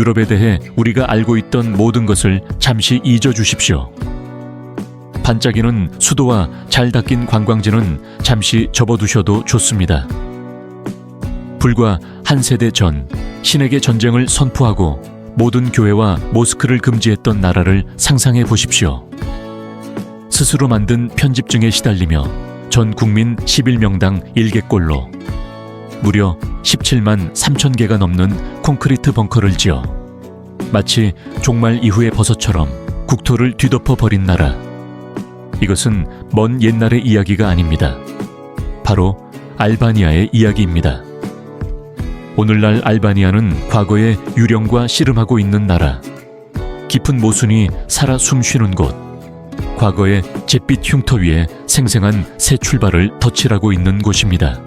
유럽에 대해 우리가 알고 있던 모든 것을 잠시 잊어주십시오. 반짝이는 수도와 잘 닦인 관광지는 잠시 접어두셔도 좋습니다. 불과 한 세대 전 신에게 전쟁을 선포하고 모든 교회와 모스크를 금지했던 나라를 상상해 보십시오. 스스로 만든 편집증에 시달리며 전 국민 11명당 1개꼴로 무려 17만 3천 개가 넘는 콘크리트 벙커를 지어 마치 종말 이후의 버섯처럼 국토를 뒤덮어 버린 나라. 이것은 먼 옛날의 이야기가 아닙니다. 바로 알바니아의 이야기입니다. 오늘날 알바니아는 과거의 유령과 씨름하고 있는 나라, 깊은 모순이 살아 숨쉬는 곳, 과거의 잿빛 흉터 위에 생생한 새 출발을 덧칠하고 있는 곳입니다.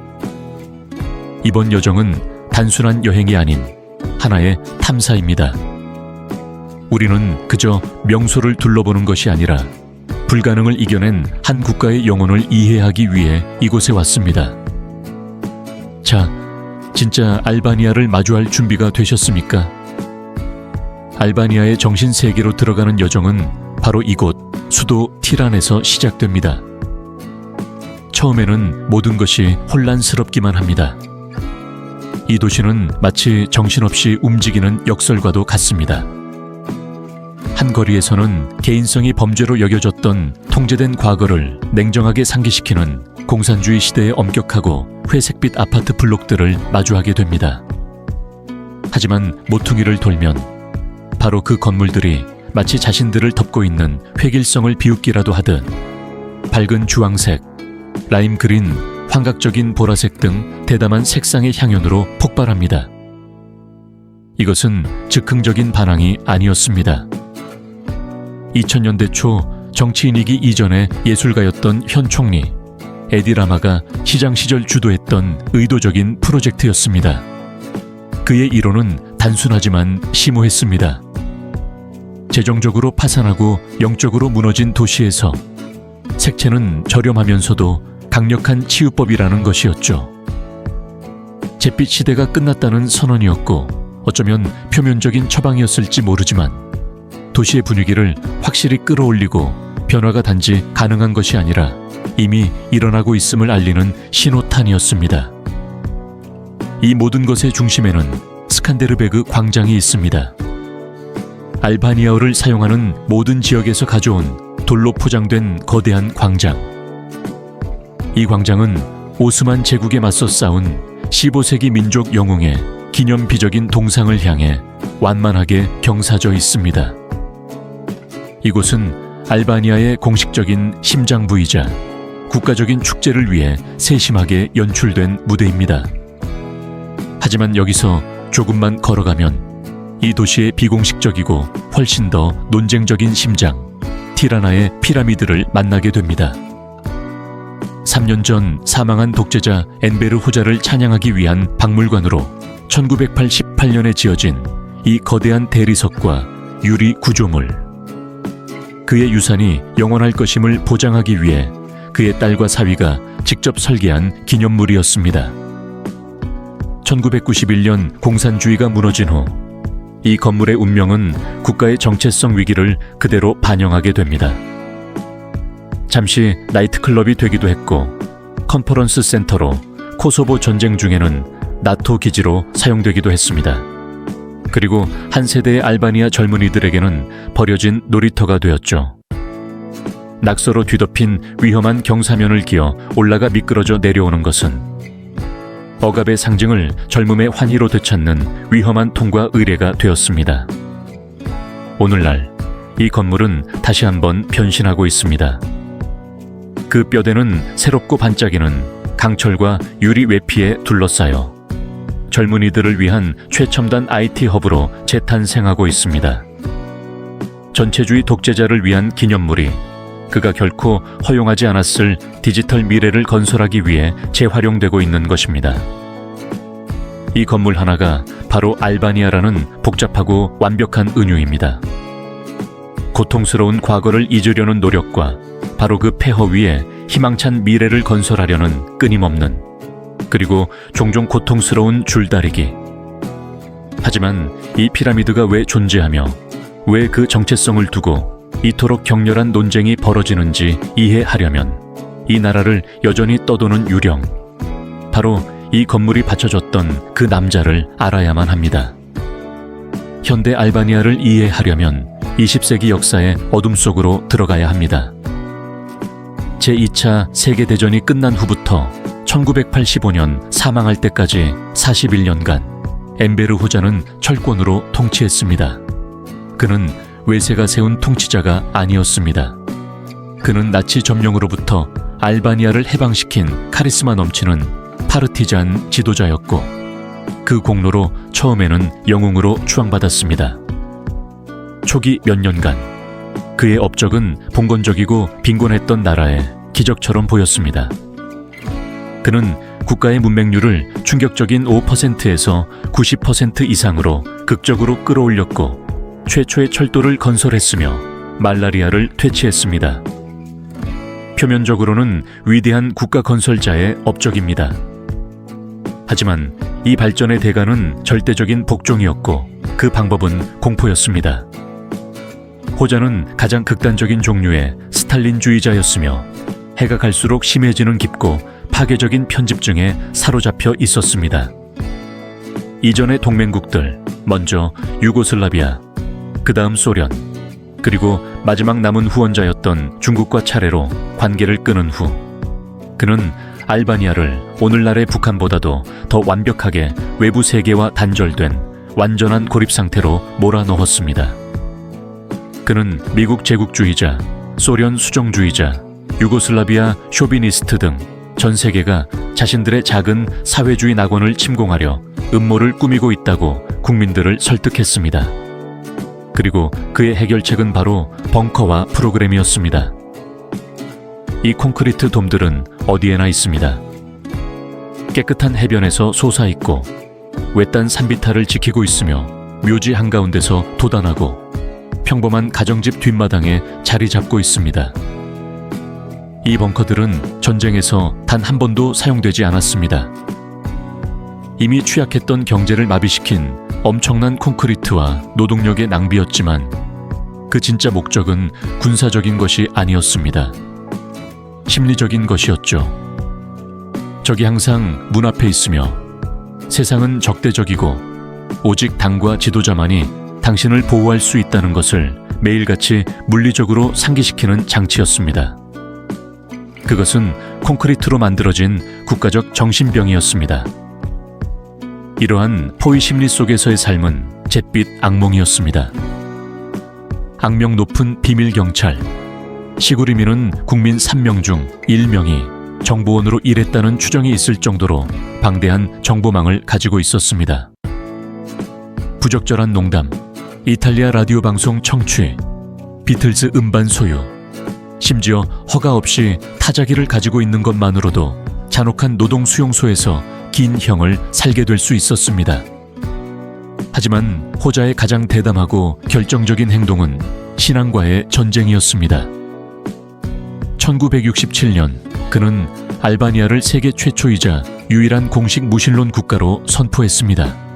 이번 여정은 단순한 여행이 아닌 하나의 탐사입니다. 우리는 그저 명소를 둘러보는 것이 아니라 불가능을 이겨낸 한 국가의 영혼을 이해하기 위해 이곳에 왔습니다. 자, 진짜 알바니아를 마주할 준비가 되셨습니까? 알바니아의 정신 세계로 들어가는 여정은 바로 이곳 수도 티란에서 시작됩니다. 처음에는 모든 것이 혼란스럽기만 합니다. 이 도시는 마치 정신없이 움직이는 역설과도 같습니다. 한 거리에서는 개인성이 범죄로 여겨졌던 통제된 과거를 냉정하게 상기시키는 공산주의 시대의 엄격하고 회색빛 아파트 블록들을 마주하게 됩니다. 하지만 모퉁이를 돌면 바로 그 건물들이 마치 자신들을 덮고 있는 획일성을 비웃기라도 하듯 밝은 주황색, 라임 그린, 환각적인 보라색 등 대담한 색상의 향연으로 폭발합니다. 이것은 즉흥적인 반항이 아니었습니다. 2000년대 초 정치인이기 이전의 예술가였던 현 총리 에디 라마가 시장 시절 주도했던 의도적인 프로젝트였습니다. 그의 이론은 단순하지만 심오했습니다. 재정적으로 파산하고 영적으로 무너진 도시에서 색채는 저렴하면서도 강력한 치유법이라는 것이었죠. 잿빛 시대가 끝났다는 선언이었고 어쩌면 표면적인 처방이었을지 모르지만 도시의 분위기를 확실히 끌어올리고 변화가 단지 가능한 것이 아니라 이미 일어나고 있음을 알리는 신호탄이었습니다. 이 모든 것의 중심에는 스칸데르베그 광장이 있습니다. 알바니아어를 사용하는 모든 지역에서 가져온 돌로 포장된 거대한 광장. 이 광장은 오스만 제국에 맞서 싸운 15세기 민족 영웅의 기념비적인 동상을 향해 완만하게 경사져 있습니다. 이곳은 알바니아의 공식적인 심장부이자 국가적인 축제를 위해 세심하게 연출된 무대입니다. 하지만 여기서 조금만 걸어가면 이 도시의 비공식적이고 훨씬 더 논쟁적인 심장, 티라나의 피라미드를 만나게 됩니다. 3년 전 사망한 독재자 엔베르 호자를 찬양하기 위한 박물관으로 1988년에 지어진 이 거대한 대리석과 유리 구조물. 그의 유산이 영원할 것임을 보장하기 위해 그의 딸과 사위가 직접 설계한 기념물이었습니다. 1991년 공산주의가 무너진 후 이 건물의 운명은 국가의 정체성 위기를 그대로 반영하게 됩니다. 잠시 나이트클럽이 되기도 했고 컨퍼런스 센터로 코소보 전쟁 중에는 나토 기지로 사용되기도 했습니다. 그리고 한 세대의 알바니아 젊은이들에게는 버려진 놀이터가 되었죠. 낙서로 뒤덮인 위험한 경사면을 기어 올라가 미끄러져 내려오는 것은 억압의 상징을 젊음의 환희로 되찾는 위험한 통과 의례가 되었습니다. 오늘날 이 건물은 다시 한번 변신하고 있습니다. 그 뼈대는 새롭고 반짝이는 강철과 유리 외피에 둘러싸여 젊은이들을 위한 최첨단 IT 허브로 재탄생하고 있습니다. 전체주의 독재자를 위한 기념물이 그가 결코 허용하지 않았을 디지털 미래를 건설하기 위해 재활용되고 있는 것입니다. 이 건물 하나가 바로 알바니아라는 복잡하고 완벽한 은유입니다. 고통스러운 과거를 잊으려는 노력과 바로 그 폐허 위에 희망찬 미래를 건설하려는 끊임없는, 그리고 종종 고통스러운 줄다리기. 하지만 이 피라미드가 왜 존재하며 왜 그 정체성을 두고 이토록 격렬한 논쟁이 벌어지는지 이해하려면 이 나라를 여전히 떠도는 유령, 바로 이 건물이 받쳐줬던 그 남자를 알아야만 합니다. 현대 알바니아를 이해하려면 20세기 역사의 어둠 속으로 들어가야 합니다. 제2차 세계대전이 끝난 후부터 1985년 사망할 때까지 41년간 엠베르 호자는 철권으로 통치했습니다. 그는 외세가 세운 통치자가 아니었습니다. 그는 나치 점령으로부터 알바니아를 해방시킨 카리스마 넘치는 파르티잔 지도자였고 그 공로로 처음에는 영웅으로 추앙받았습니다. 초기 몇 년간 그의 업적은 봉건적이고 빈곤했던 나라에 기적처럼 보였습니다. 그는 국가의 문맹률을 충격적인 5%에서 90% 이상으로 극적으로 끌어올렸고 최초의 철도를 건설했으며 말라리아를 퇴치했습니다. 표면적으로는 위대한 국가 건설자의 업적입니다. 하지만 이 발전의 대가는 절대적인 복종이었고 그 방법은 공포였습니다. 호자는 가장 극단적인 종류의 스탈린주의자였으며 해가 갈수록 심해지는 깊고 파괴적인 편집증에 사로잡혀 있었습니다. 이전의 동맹국들, 먼저 유고슬라비아, 그 다음 소련, 그리고 마지막 남은 후원자였던 중국과 차례로 관계를 끊은 후 그는 알바니아를 오늘날의 북한보다도 더 완벽하게 외부 세계와 단절된 완전한 고립 상태로 몰아넣었습니다. 그는 미국 제국주의자, 소련 수정주의자, 유고슬라비아 쇼비니스트 등 전 세계가 자신들의 작은 사회주의 낙원을 침공하려 음모를 꾸미고 있다고 국민들을 설득했습니다. 그리고 그의 해결책은 바로 벙커와 프로그램이었습니다. 이 콘크리트 돔들은 어디에나 있습니다. 깨끗한 해변에서 솟아있고 외딴 산비탈을 지키고 있으며 묘지 한가운데서 도단하고 평범한 가정집 뒷마당에 자리 잡고 있습니다. 이 벙커들은 전쟁에서 단 한 번도 사용되지 않았습니다. 이미 취약했던 경제를 마비시킨 엄청난 콘크리트와 노동력의 낭비였지만 그 진짜 목적은 군사적인 것이 아니었습니다. 심리적인 것이었죠. 적이 항상 문 앞에 있으며 세상은 적대적이고 오직 당과 지도자만이 당신을 보호할 수 있다는 것을 매일같이 물리적으로 상기시키는 장치였습니다. 그것은 콘크리트로 만들어진 국가적 정신병이었습니다. 이러한 포위 심리 속에서의 삶은 잿빛 악몽이었습니다. 악명 높은 비밀 경찰, 시구리미는 국민 3명 중 1명이 정보원으로 일했다는 추정이 있을 정도로 방대한 정보망을 가지고 있었습니다. 부적절한 농담, 이탈리아 라디오 방송 청취, 비틀즈 음반 소유, 심지어 허가 없이 타자기를 가지고 있는 것만으로도 잔혹한 노동 수용소에서 긴 형을 살게 될 수 있었습니다. 하지만 호자의 가장 대담하고 결정적인 행동은 신앙과의 전쟁이었습니다. 1967년 그는 알바니아를 세계 최초이자 유일한 공식 무신론 국가로 선포했습니다.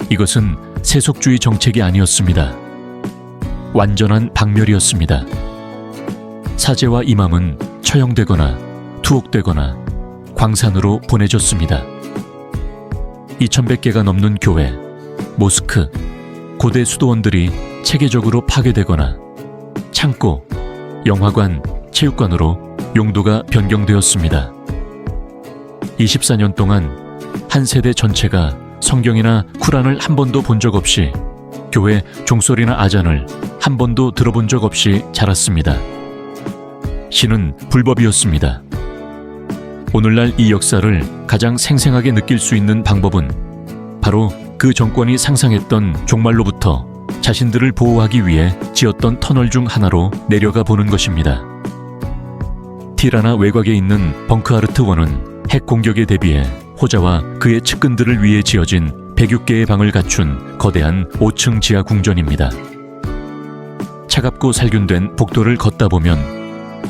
이것은 세속주의 정책이 아니었습니다. 완전한 박멸이었습니다. 사제와 이맘은 처형되거나 투옥되거나 광산으로 보내졌습니다. 2100개가 넘는 교회, 모스크, 고대 수도원들이 체계적으로 파괴되거나 창고, 영화관, 체육관으로 용도가 변경되었습니다. 24년 동안 한 세대 전체가 성경이나 쿠란을 한 번도 본 적 없이 교회 종소리나 아잔을 한 번도 들어본 적 없이 자랐습니다. 신은 불법이었습니다. 오늘날 이 역사를 가장 생생하게 느낄 수 있는 방법은 바로 그 정권이 상상했던 종말로부터 자신들을 보호하기 위해 지었던 터널 중 하나로 내려가 보는 것입니다. 티라나 외곽에 있는 벙크하르트 원은 핵 공격에 대비해 호자와 그의 측근들을 위해 지어진 106개의 방을 갖춘 거대한 5층 지하 궁전입니다. 차갑고 살균된 복도를 걷다 보면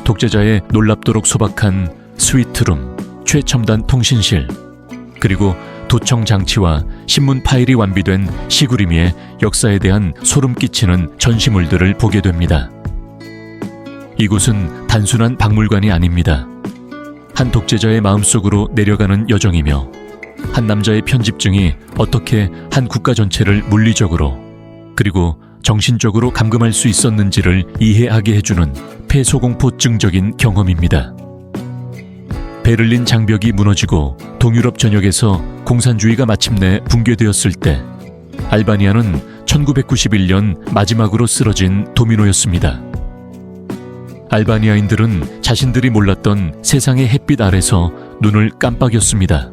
독재자의 놀랍도록 소박한 스위트룸, 최첨단 통신실, 그리고 도청 장치와 신문 파일이 완비된 시구리미의 역사에 대한 소름 끼치는 전시물들을 보게 됩니다. 이곳은 단순한 박물관이 아닙니다. 한 독재자의 마음속으로 내려가는 여정이며 한 남자의 편집증이 어떻게 한 국가 전체를 물리적으로 그리고 정신적으로 감금할 수 있었는지를 이해하게 해주는 폐소공포증적인 경험입니다. 베를린 장벽이 무너지고 동유럽 전역에서 공산주의가 마침내 붕괴되었을 때 알바니아는 1991년 마지막으로 쓰러진 도미노였습니다. 알바니아인들은 자신들이 몰랐던 세상의 햇빛 아래서 눈을 깜빡였습니다.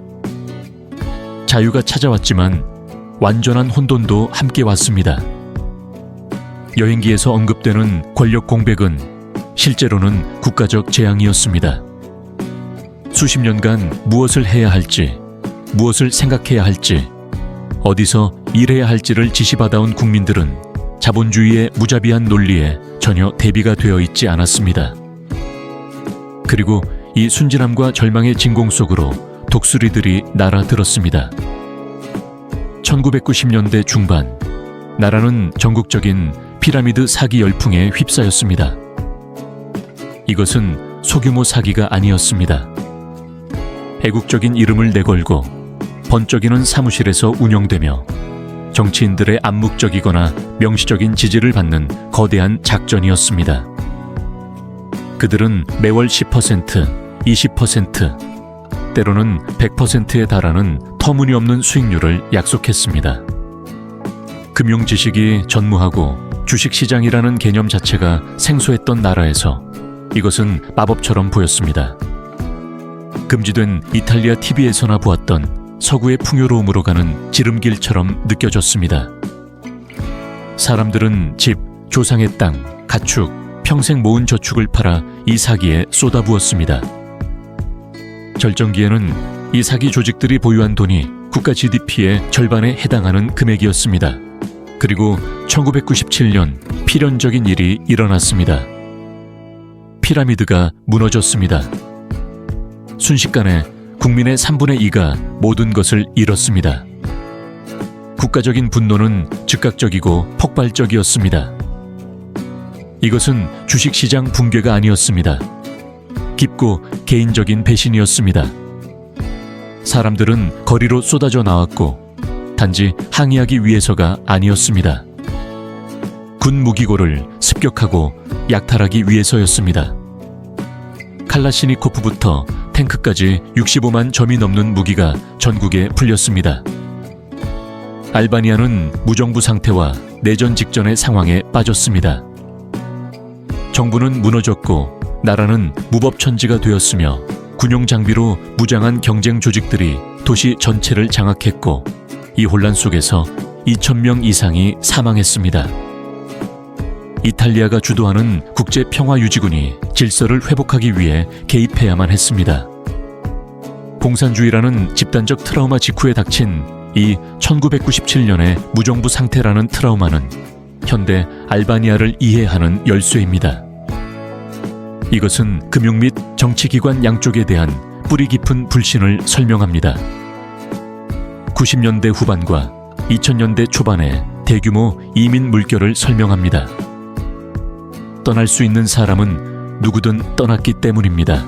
자유가 찾아왔지만 완전한 혼돈도 함께 왔습니다. 여행기에서 언급되는 권력 공백은 실제로는 국가적 재앙이었습니다. 수십 년간 무엇을 해야 할지, 무엇을 생각해야 할지, 어디서 일해야 할지를 지시받아온 국민들은 자본주의의 무자비한 논리에 전혀 대비가 되어 있지 않았습니다. 그리고 이 순진함과 절망의 진공 속으로 독수리들이 날아들었습니다. 1990년대 중반, 나라는 전국적인 피라미드 사기 열풍에 휩싸였습니다. 이것은 소규모 사기가 아니었습니다. 애국적인 이름을 내걸고 번쩍이는 사무실에서 운영되며 정치인들의 암묵적이거나 명시적인 지지를 받는 거대한 작전이었습니다. 그들은 매월 10%, 20%, 때로는 100%에 달하는 터무니없는 수익률을 약속했습니다. 금융 지식이 전무하고 주식시장이라는 개념 자체가 생소했던 나라에서 이것은 마법처럼 보였습니다. 금지된 이탈리아 TV에서나 보았던 서구의 풍요로움으로 가는 지름길처럼 느껴졌습니다. 사람들은 집, 조상의 땅, 가축, 평생 모은 저축을 팔아 이 사기에 쏟아부었습니다. 절정기에는 이 사기 조직들이 보유한 돈이 국가 GDP의 절반에 해당하는 금액이었습니다. 그리고 1997년 필연적인 일이 일어났습니다. 피라미드가 무너졌습니다. 순식간에 국민의 3분의 2가 모든 것을 잃었습니다. 국가적인 분노는 즉각적이고 폭발적이었습니다. 이것은 주식시장 붕괴가 아니었습니다. 깊고 개인적인 배신이었습니다. 사람들은 거리로 쏟아져 나왔고 단지 항의하기 위해서가 아니었습니다. 군 무기고를 습격하고 약탈하기 위해서였습니다. 칼라시니코프부터 탱크까지 65만 점이 넘는 무기가 전국에 풀렸습니다. 알바니아는 무정부 상태와 내전 직전의 상황에 빠졌습니다. 정부는 무너졌고 나라는 무법천지가 되었으며 군용 장비로 무장한 경쟁 조직들이 도시 전체를 장악했고 이 혼란 속에서 2,000명 이상이 사망했습니다. 이탈리아가 주도하는 국제평화유지군이 질서를 회복하기 위해 개입해야만 했습니다. 공산주의라는 집단적 트라우마 직후에 닥친 이 1997년의 무정부 상태라는 트라우마는 현대 알바니아를 이해하는 열쇠입니다. 이것은 금융 및 정치기관 양쪽에 대한 뿌리 깊은 불신을 설명합니다. 90년대 후반과 2000년대 초반의 대규모 이민 물결을 설명합니다. 떠날 수 있는 사람은 누구든 떠났기 때문입니다.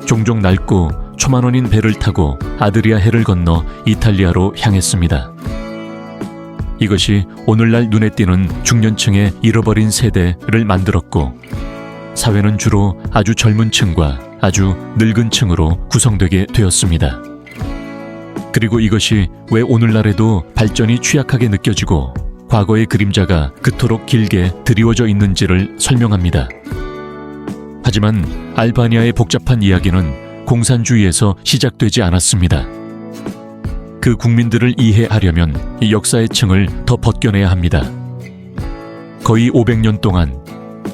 종종 낡고 초만원인 배를 타고 아드리아 해를 건너 이탈리아로 향했습니다. 이것이 오늘날 눈에 띄는 중년층의 잃어버린 세대를 만들었고 사회는 주로 아주 젊은 층과 아주 늙은 층으로 구성되게 되었습니다. 그리고 이것이 왜 오늘날에도 발전이 취약하게 느껴지고 과거의 그림자가 그토록 길게 드리워져 있는지를 설명합니다. 하지만 알바니아의 복잡한 이야기는 공산주의에서 시작되지 않았습니다. 그 국민들을 이해하려면 이 역사의 층을 더 벗겨내야 합니다. 거의 500년 동안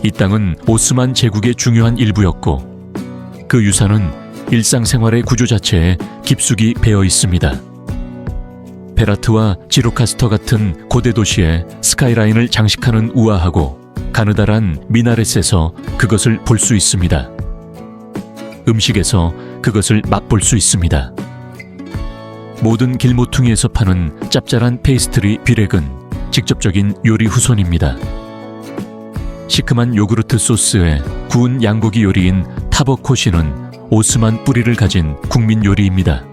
이 땅은 오스만 제국의 중요한 일부였고 그 유산은 일상생활의 구조 자체에 깊숙이 배어 있습니다. 베라트와 지로카스터 같은 고대 도시의 스카이라인을 장식하는 우아하고 가느다란 미나렛에서 그것을 볼 수 있습니다. 음식에서 그것을 맛볼 수 있습니다. 모든 길모퉁이에서 파는 짭짤한 페이스트리 뷔렉은 직접적인 요리 후손입니다. 시큼한 요구르트 소스에 구운 양고기 요리인 타버코시는 오스만 뿌리를 가진 국민 요리입니다.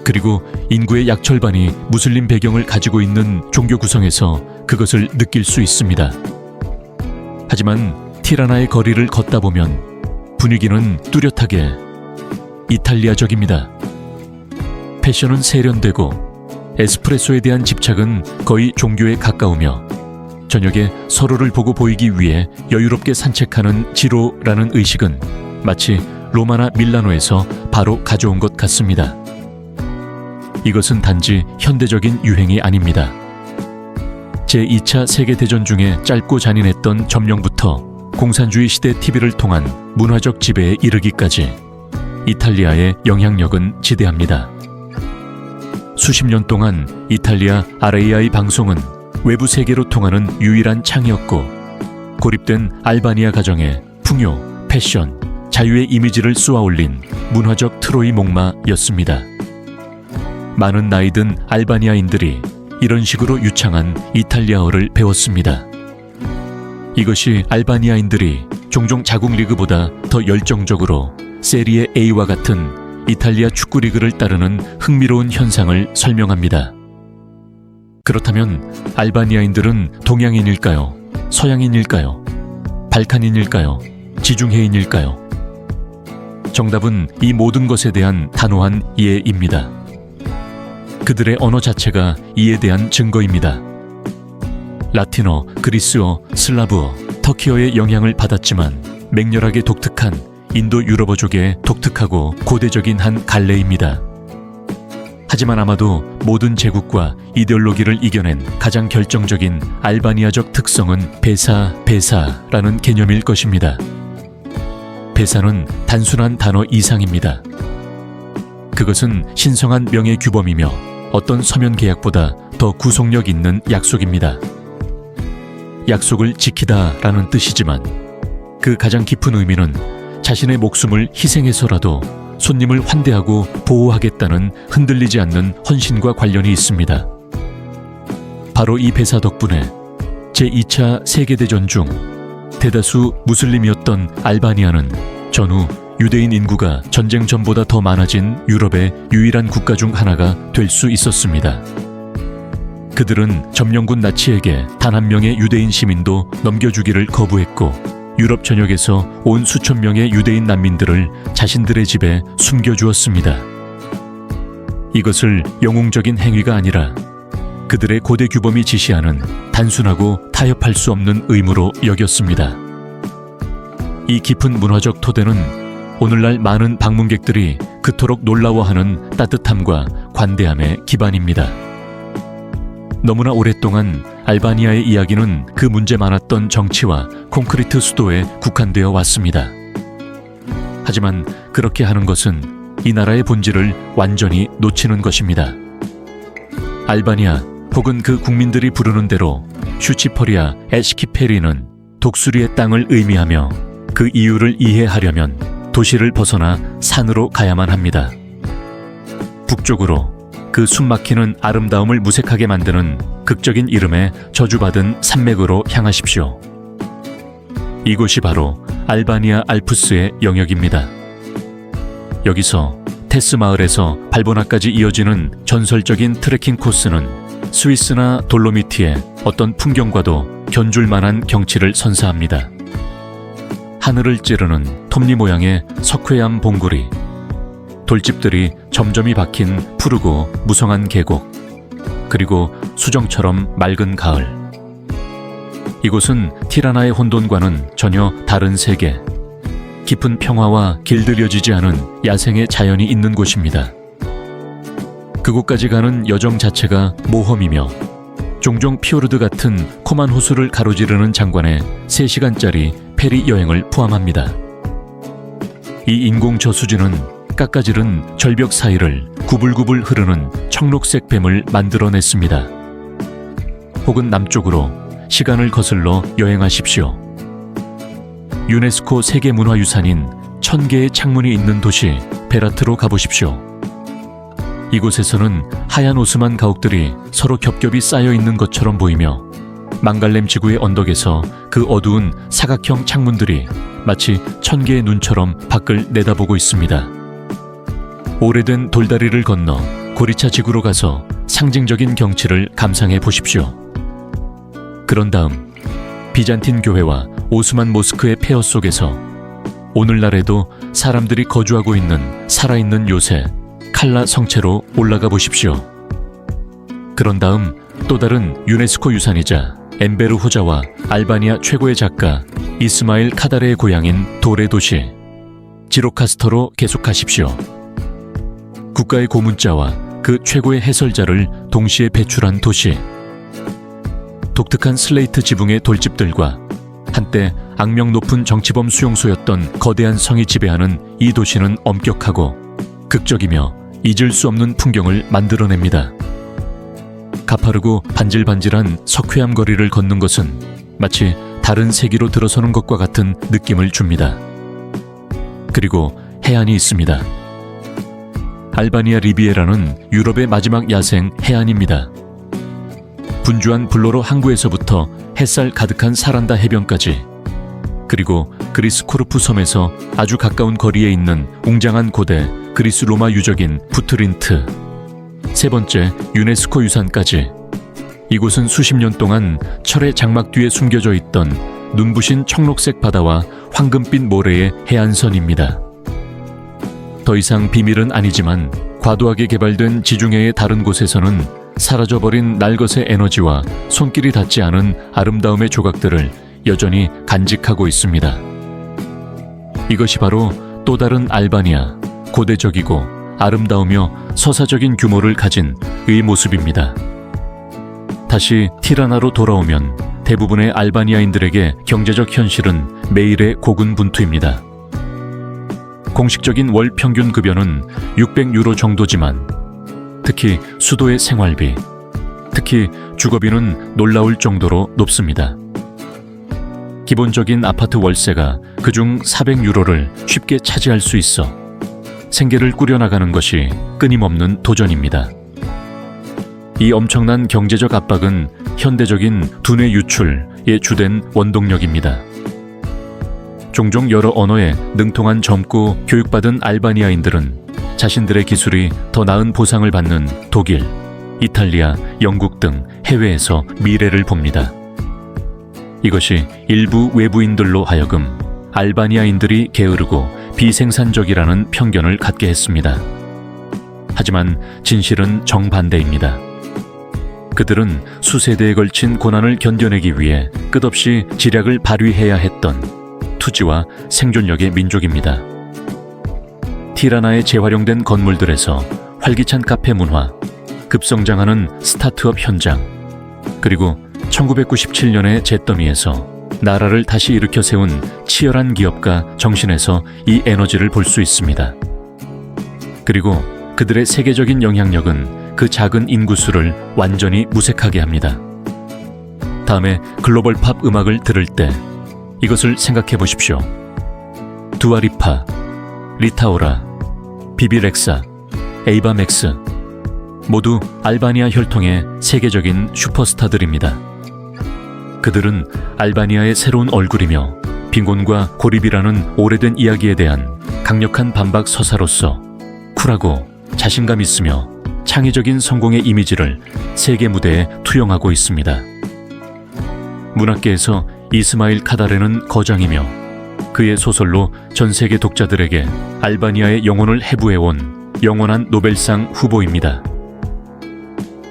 그리고 인구의 약 절반이 무슬림 배경을 가지고 있는 종교 구성에서 그것을 느낄 수 있습니다. 하지만 티라나의 거리를 걷다 보면 분위기는 뚜렷하게 이탈리아적입니다. 패션은 세련되고 에스프레소에 대한 집착은 거의 종교에 가까우며 저녁에 서로를 보고 보이기 위해 여유롭게 산책하는 지로라는 의식은 마치 로마나 밀라노에서 바로 가져온 것 같습니다. 이것은 단지 현대적인 유행이 아닙니다. 제2차 세계대전 중에 짧고 잔인했던 점령부터 공산주의 시대 TV를 통한 문화적 지배에 이르기까지 이탈리아의 영향력은 지대합니다. 수십 년 동안 이탈리아 RAI 방송은 외부 세계로 통하는 유일한 창이었고, 고립된 알바니아 가정에 풍요, 패션, 자유의 이미지를 쏘아올린 문화적 트로이 목마였습니다. 많은 나이든 알바니아인들이 이런 식으로 유창한 이탈리아어를 배웠습니다. 이것이 알바니아인들이 종종 자국 리그보다 더 열정적으로 세리에 A와 같은 이탈리아 축구 리그를 따르는 흥미로운 현상을 설명합니다. 그렇다면 알바니아인들은 동양인일까요? 서양인일까요? 발칸인일까요? 지중해인일까요? 정답은 이 모든 것에 대한 단호한 이해입니다. 그들의 언어 자체가 이에 대한 증거입니다. 라틴어, 그리스어, 슬라브어, 터키어의 영향을 받았지만 맹렬하게 독특한 인도 유럽어족의 독특하고 고대적인 한 갈래입니다. 하지만 아마도 모든 제국과 이데올로기를 이겨낸 가장 결정적인 알바니아적 특성은 베사라는 개념일 것입니다. 베사는 단순한 단어 이상입니다. 그것은 신성한 명예 규범이며 어떤 서면 계약보다 더 구속력 있는 약속입니다. 약속을 지키다라는 뜻이지만 그 가장 깊은 의미는 자신의 목숨을 희생해서라도 손님을 환대하고 보호하겠다는 흔들리지 않는 헌신과 관련이 있습니다. 바로 이 베사 덕분에 제2차 세계대전 중 대다수 무슬림이었던 알바니아는 전후 유대인 인구가 전쟁 전보다 더 많아진 유럽의 유일한 국가 중 하나가 될 수 있었습니다. 그들은 점령군 나치에게 단 한 명의 유대인 시민도 넘겨주기를 거부했고 유럽 전역에서 온 수천 명의 유대인 난민들을 자신들의 집에 숨겨주었습니다. 이것을 영웅적인 행위가 아니라 그들의 고대 규범이 지시하는 단순하고 타협할 수 없는 의무로 여겼습니다. 이 깊은 문화적 토대는 오늘날 많은 방문객들이 그토록 놀라워하는 따뜻함과 관대함의 기반입니다. 너무나 오랫동안 알바니아의 이야기는 그 문제 많았던 정치와 콘크리트 수도에 국한되어 왔습니다. 하지만 그렇게 하는 것은 이 나라의 본질을 완전히 놓치는 것입니다. 알바니아 혹은 그 국민들이 부르는 대로 슈치퍼리아 에시키페리는 독수리의 땅을 의미하며 그 이유를 이해하려면 도시를 벗어나 산으로 가야만 합니다. 북쪽으로 그 숨막히는 아름다움을 무색하게 만드는 극적인 이름에 저주받은 산맥으로 향하십시오. 이곳이 바로 알바니아 알프스의 영역입니다. 여기서 테스 마을에서 발보나까지 이어지는 전설적인 트레킹 코스는 스위스나 돌로미티의 어떤 풍경과도 견줄 만한 경치를 선사합니다. 하늘을 찌르는 톱니 모양의 석회암 봉구리, 돌집들이 점점이 박힌 푸르고 무성한 계곡, 그리고 수정처럼 맑은 가을. 이곳은 티라나의 혼돈과는 전혀 다른 세계, 깊은 평화와 길들여지지 않은 야생의 자연이 있는 곳입니다. 그곳까지 가는 여정 자체가 모험이며 종종 피오르드 같은 콤한 호수를 가로지르는 장관의 3시간짜리 페리 여행을 포함합니다. 이 인공 저수지는 깎아지른 절벽 사이를 구불구불 흐르는 청록색 뱀을 만들어냈습니다. 혹은 남쪽으로 시간을 거슬러 여행하십시오. 유네스코 세계문화유산인 1000개의 창문이 있는 도시 베라트로 가보십시오. 이곳에서는 하얀 오스만 가옥들이 서로 겹겹이 쌓여 있는 것처럼 보이며 망갈렘 지구의 언덕에서 그 어두운 사각형 창문들이 마치 1000개의 눈처럼 밖을 내다보고 있습니다. 오래된 돌다리를 건너 고리차 지구로 가서 상징적인 경치를 감상해 보십시오. 그런 다음 비잔틴 교회와 오스만 모스크의 폐허 속에서 오늘날에도 사람들이 거주하고 있는 살아있는 요새 칼라 성체로 올라가 보십시오. 그런 다음 또 다른 유네스코 유산이자 엠베르 호자와 알바니아 최고의 작가 이스마일 카다레의 고향인 돌의 도시 지로카스터로 계속하십시오. 국가의 고문자와 그 최고의 해설자를 동시에 배출한 도시. 독특한 슬레이트 지붕의 돌집들과 한때 악명 높은 정치범 수용소였던 거대한 성이 지배하는 이 도시는 엄격하고 극적이며 잊을 수 없는 풍경을 만들어냅니다. 가파르고 반질반질한 석회암 거리를 걷는 것은 마치 다른 세계로 들어서는 것과 같은 느낌을 줍니다. 그리고 해안이 있습니다. 알바니아 리비에라는 유럽의 마지막 야생 해안입니다. 분주한 블로로 항구에서부터 햇살 가득한 사란다 해변까지, 그리고 그리스 코르푸 섬에서 아주 가까운 거리에 있는 웅장한 고대 그리스 로마 유적인 부트린트, 세 번째 유네스코 유산까지. 이곳은 수십 년 동안 철의 장막 뒤에 숨겨져 있던 눈부신 청록색 바다와 황금빛 모래의 해안선입니다. 더 이상 비밀은 아니지만 과도하게 개발된 지중해의 다른 곳에서는 사라져버린 날것의 에너지와 손길이 닿지 않은 아름다움의 조각들을 여전히 간직하고 있습니다. 이것이 바로 또 다른 알바니아, 고대적이고 아름다우며 서사적인 규모를 가진 의 모습입니다. 다시 티라나로 돌아오면 대부분의 알바니아인들에게 경제적 현실은 매일의 고군분투입니다. 공식적인 월 평균 급여는 600유로 정도지만 특히 수도의 생활비, 특히 주거비는 놀라울 정도로 높습니다. 기본적인 아파트 월세가 그중 400유로를 쉽게 차지할 수 있어 생계를 꾸려나가는 것이 끊임없는 도전입니다. 이 엄청난 경제적 압박은 현대적인 두뇌 유출의 주된 원동력입니다. 종종 여러 언어에 능통한 젊고 교육받은 알바니아인들은 자신들의 기술이 더 나은 보상을 받는 독일, 이탈리아, 영국 등 해외에서 미래를 봅니다. 이것이 일부 외부인들로 하여금 알바니아인들이 게으르고 비생산적이라는 편견을 갖게 했습니다. 하지만 진실은 정반대입니다. 그들은 수세대에 걸친 고난을 견뎌내기 위해 끝없이 지략을 발휘해야 했던 투지와 생존력의 민족입니다. 티라나에 재활용된 건물들에서 활기찬 카페 문화, 급성장하는 스타트업 현장, 그리고 1997년의 잿더미에서 나라를 다시 일으켜 세운 치열한 기업가 정신에서 이 에너지를 볼 수 있습니다. 그리고 그들의 세계적인 영향력은 그 작은 인구수를 완전히 무색하게 합니다. 다음에 글로벌 팝 음악을 들을 때 이것을 생각해 보십시오. 두아리파, 리타오라, 비비렉사, 에이바 맥스, 모두 알바니아 혈통의 세계적인 슈퍼스타들입니다. 그들은 알바니아의 새로운 얼굴이며 빈곤과 고립이라는 오래된 이야기에 대한 강력한 반박 서사로서 쿨하고 자신감 있으며 창의적인 성공의 이미지를 세계 무대에 투영하고 있습니다. 문학계에서 이스마일 카다레는 거장이며 그의 소설로 전 세계 독자들에게 알바니아의 영혼을 해부해온 영원한 노벨상 후보입니다.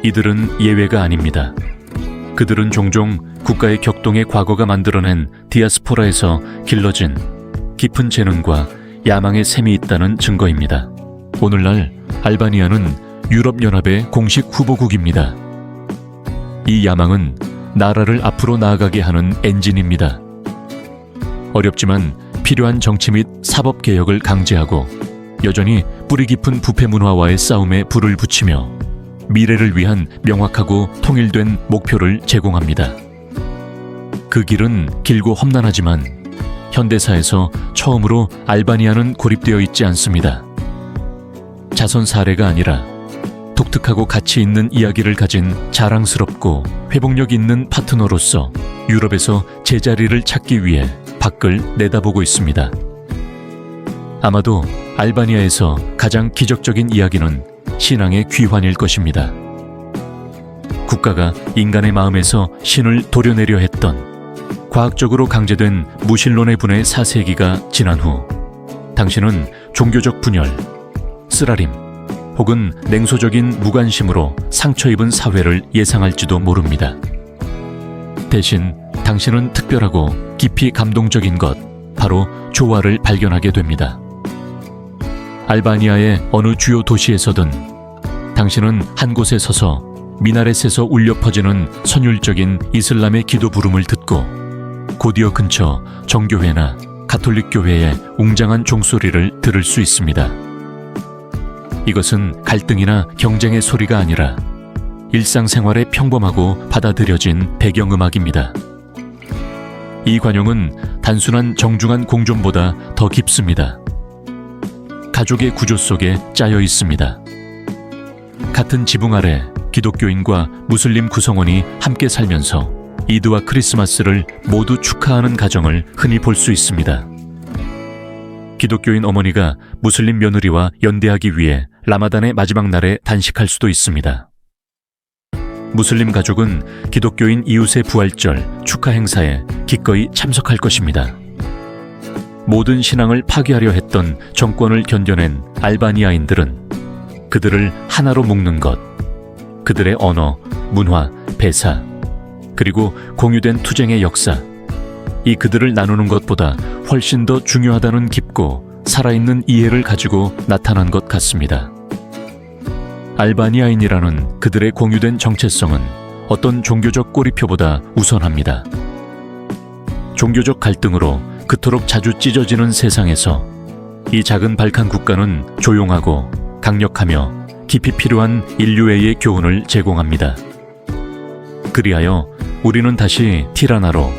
이들은 예외가 아닙니다. 그들은 종종 국가의 격동의 과거가 만들어낸 디아스포라에서 길러진 깊은 재능과 야망의 셈이 있다는 증거입니다. 오늘날 알바니아는 유럽연합의 공식 후보국입니다. 이 야망은 나라를 앞으로 나아가게 하는 엔진입니다. 어렵지만 필요한 정치 및 사법 개혁을 강제하고 여전히 뿌리 깊은 부패 문화와의 싸움에 불을 붙이며 미래를 위한 명확하고 통일된 목표를 제공합니다. 그 길은 길고 험난하지만 현대사에서 처음으로 알바니아는 고립되어 있지 않습니다. 자선 사례가 아니라 독특하고 가치 있는 이야기를 가진 자랑스럽고 회복력 있는 파트너로서 유럽에서 제자리를 찾기 위해 밖을 내다보고 있습니다. 아마도 알바니아에서 가장 기적적인 이야기는 신앙의 귀환일 것입니다. 국가가 인간의 마음에서 신을 도려내려 했던 과학적으로 강제된 무신론의 분의 4세기가 지난 후 당신은 종교적 분열, 쓰라림 혹은 냉소적인 무관심으로 상처 입은 사회를 예상할지도 모릅니다. 대신 당신은 특별하고 깊이 감동적인 것, 바로 조화를 발견하게 됩니다. 알바니아의 어느 주요 도시에서든 당신은 한 곳에 서서 미나렛에서 울려 퍼지는 선율적인 이슬람의 기도 부름을 듣고 곧이어 근처 정교회나 가톨릭 교회의 웅장한 종소리를 들을 수 있습니다. 이것은 갈등이나 경쟁의 소리가 아니라 일상생활의 평범하고 받아들여진 배경음악입니다. 이 관용은 단순한 정중한 공존보다 더 깊습니다. 가족의 구조 속에 짜여 있습니다. 같은 지붕 아래 기독교인과 무슬림 구성원이 함께 살면서 이드와 크리스마스를 모두 축하하는 가정을 흔히 볼 수 있습니다. 기독교인 어머니가 무슬림 며느리와 연대하기 위해 라마단의 마지막 날에 단식할 수도 있습니다. 무슬림 가족은 기독교인 이웃의 부활절 축하 행사에 기꺼이 참석할 것입니다. 모든 신앙을 파괴하려 했던 정권을 견뎌낸 알바니아인들은 그들을 하나로 묶는 것, 그들의 언어, 문화, 배사, 그리고 공유된 투쟁의 역사, 이 그들을 나누는 것보다 훨씬 더 중요하다는 깊고 살아있는 이해를 가지고 나타난 것 같습니다. 알바니아인이라는 그들의 공유된 정체성은 어떤 종교적 꼬리표보다 우선합니다. 종교적 갈등으로 그토록 자주 찢어지는 세상에서 이 작은 발칸 국가는 조용하고 강력하며 깊이 필요한 인류애의 교훈을 제공합니다. 그리하여 우리는 다시 티라나로,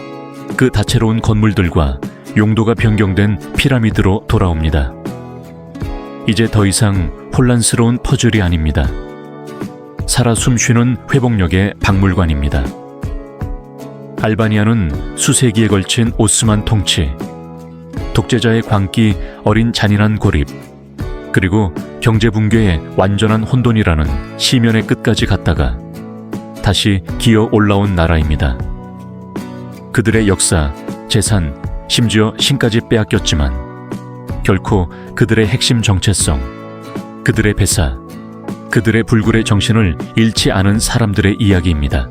그 다채로운 건물들과 용도가 변경된 피라미드로 돌아옵니다. 이제 더 이상 혼란스러운 퍼즐이 아닙니다. 살아 숨쉬는 회복력의 박물관입니다. 알바니아는 수세기에 걸친 오스만 통치, 독재자의 광기 어린 잔인한 고립, 그리고 경제 붕괴의 완전한 혼돈이라는 시면의 끝까지 갔다가 다시 기어 올라온 나라입니다. 그들의 역사, 재산, 심지어 신까지 빼앗겼지만 결코 그들의 핵심 정체성, 그들의 배사, 그들의 불굴의 정신을 잃지 않은 사람들의 이야기입니다.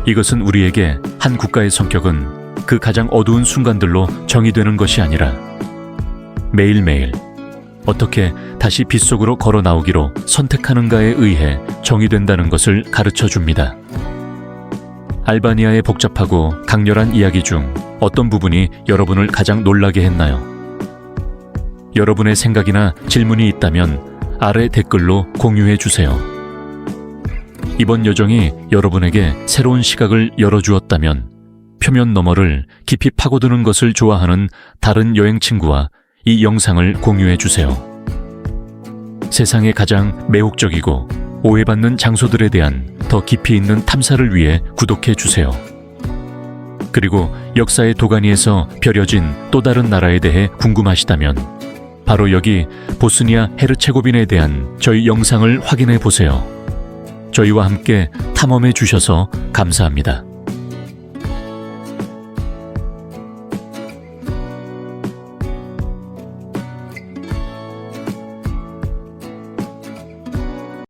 이것은 우리에게 한 국가의 성격은 그 가장 어두운 순간들로 정의되는 것이 아니라 매일매일 어떻게 다시 빛 속으로 걸어 나오기로 선택하는가에 의해 정의된다는 것을 가르쳐 줍니다. 알바니아의 복잡하고 강렬한 이야기 중 어떤 부분이 여러분을 가장 놀라게 했나요? 여러분의 생각이나 질문이 있다면 아래 댓글로 공유해 주세요. 이번 여정이 여러분에게 새로운 시각을 열어주었다면 표면 너머를 깊이 파고드는 것을 좋아하는 다른 여행 친구와 이 영상을 공유해 주세요. 세상의 가장 매혹적이고 오해받는 장소들에 대한 더 깊이 있는 탐사를 위해 구독해 주세요. 그리고 역사의 도가니에서 벼려진 또 다른 나라에 대해 궁금하시다면 바로 여기 보스니아 헤르체고빈에 대한 저희 영상을 확인해 보세요. 저희와 함께 탐험해 주셔서 감사합니다.